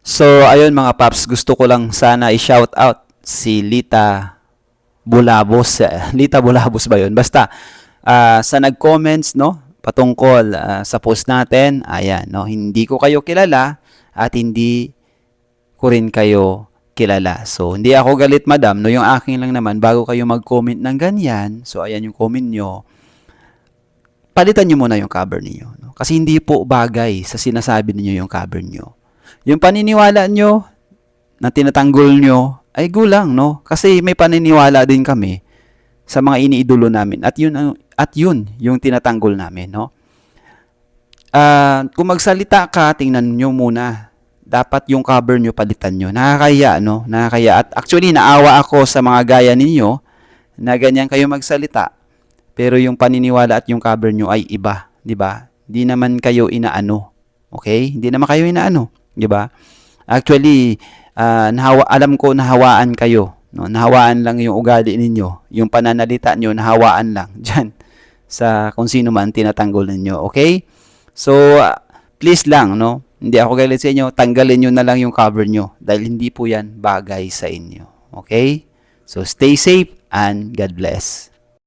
So, ayun mga paps, gusto ko lang sana i-shout out si Lita Bulabos. Lita Bulabos ba yun? Basta, sa nag-comments, no? Patungkol sa post natin, ayan, no? Hindi ko kayo kilala at hindi ko rin kayo kilala. So, hindi ako galit, madam, no? Yung aking lang naman, bago kayo mag-comment ng ganyan, so, ayan yung comment nyo, palitan nyo muna yung cover niyo, no? Kasi hindi po bagay sa sinasabi niyo yung cover nyo. Yung paniniwala nyo na tinatanggol nyo ay gulang, no? Kasi may paniniwala din kami sa mga iniidolo namin at yun yung tinatanggol namin, no? Kung magsalita ka, tingnan nyo muna. Dapat yung cover nyo palitan nyo. Nakakaya, no? Nakakaya. At actually, naawa ako sa mga gaya ninyo na ganyan kayo magsalita. Pero yung paniniwala at yung cover nyo ay iba, 'di ba? Hindi naman kayo inaano. Okay? Hindi naman kayo inaano, 'di ba? Actually, alam ko nahawaan kayo, no? Nahawaan lang yung ugali ninyo, yung pananalita niyo nahawaan lang diyan sa kung sino man tinatanggol ninyo, okay? So, please lang, no? Hindi ako galit sa inyo, tanggalin niyo na lang yung cover nyo dahil hindi po yan bagay sa inyo. Okay? So, stay safe and God bless.